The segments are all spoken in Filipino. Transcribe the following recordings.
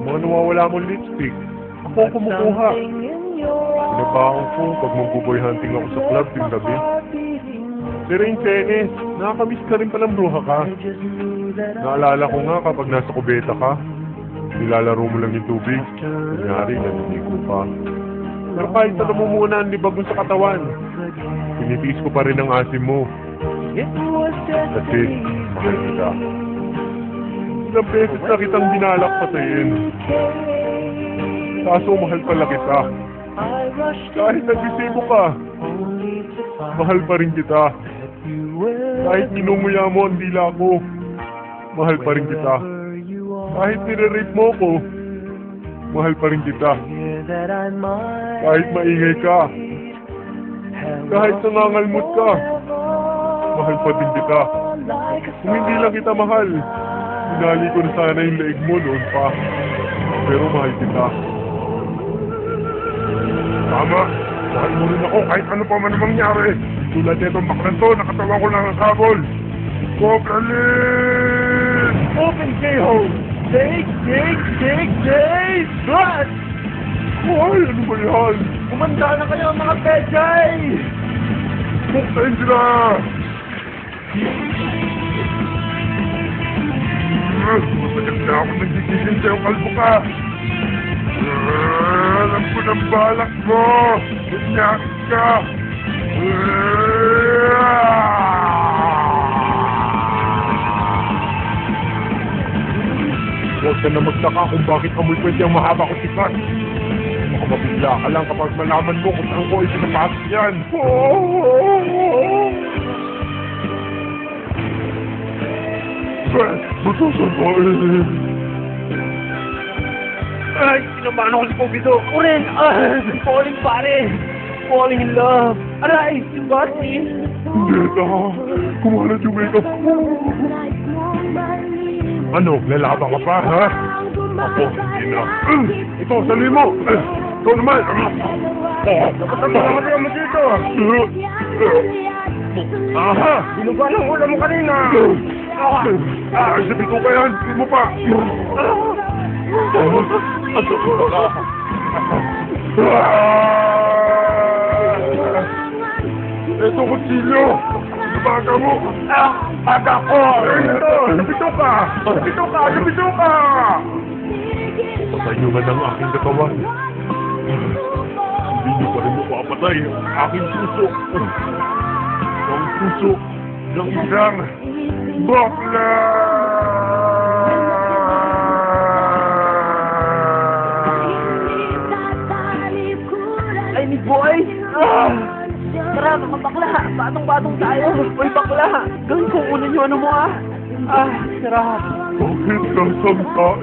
Mga nawawala mong lipstick. Ako ang kumukuha. Pinabaon ko pag mag-boy hunting ako sa club yung gabi. Si Rain Tenes, nakakamiss ka rin palang bruha ka. Naalala ko nga kapag nasa kubeta ka, nilalaro mo lang yung tubig. Kunyari, naliligo pa. Pero kahit alam mo muna ang libag mo sa katawan, tinitiis ko pa rin ang asim mo. Kasi, mahal kita. Ilang beses na kitang binalak patayin. Kaso mahal pala kita. Kahit nagbisigo ka, mahal pa rin kita. Kahit minumuya mo ang dila ko, mahal pa rin kita. Kahit nire-rape mo ko, mahal pa rin kita. Kahit maingay ka, kahit nangangalmot ka, mahal pa din kita. Kung hindi lang kita mahal, hinali ko na sana yung leeg mo noon pa. Pero mahal kita. Tama, mahal mo rin ako kahit ano pa man mangyari. Tulad netong baklan to, nakatawa ko lang ang sabol. Kobralin! Open J-hole! Take! Blood! Ay, ano ba yan? Kumanda na kayo mga pechay! Buktayin sila! Masakit na ako nagigigil sa'yo, kalbo ka! Alam ko ng balak mo! Inyakit ka! Huwag ka na magtaka kung bakit amoy pwede ang mahaba ko sikat. Baka mabigla ka lang kapag malaman mo kung saan ko isinapasok yan. Matusan ko Ay, pinabahan ako si Pobido! Oren! Falling pare! Falling in love! Aray! Yung bati! Beta! Kumalat yung makeup ko! Ano? Lalaban ka pa, ha? Ako, hindi na. Ito, sali mo! Ikaw naman! Napasama ka mo dito! Aha! Binuga ng ulam mo kanina! Sabi ko pa yan! Hindi mo pa! Ito kutsilyo! Baga mo! Baga ko! Ito! Nabito ka! Nabito ka! Patay nyo man ang aking katawan. Hindi nyo pa rin mapapatay ang aking puso. Ang puso ng isang bakla! Ay, ni boy! Tara, mga bakla! Batong-batong tayo! Uy, bakla! Gawin kong una nyo, ano mo sarap! Bakit kang samtain?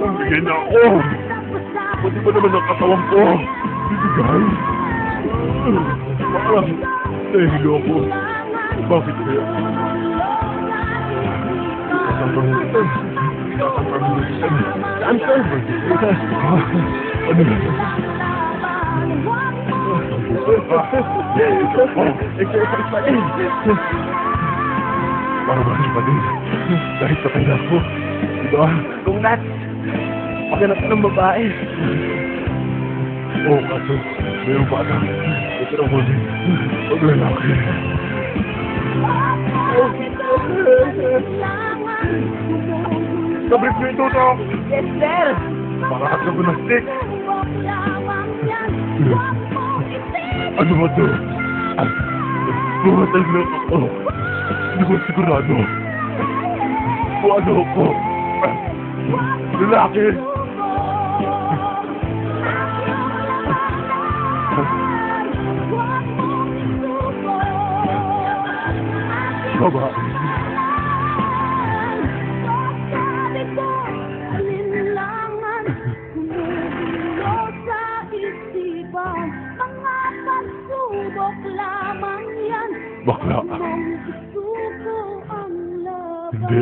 Bigay na ako! Pwede ba naman ang katawan ko? Bibigay? Parang nahilo ako. Bakit kaya? Saan, sir? Ano ba? Exercise pa din! Parang pa din. Dahil patay na ako. Diba? Kung nuts! Maghanap ka ng babae! Oo, kaso mayroong bata. Ito na huli. Huwag lalaki. Sabrip nyo ito to! Yes, sir! Parakat na ko ng stick! Ano ba to? Bumatay na ako. Hindi ko sigurado. Kung ano ako. Lalaki! Babae. Bakla. Hindi.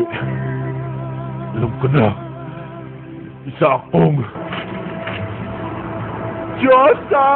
Alam ko na. Isa akong Diyosa!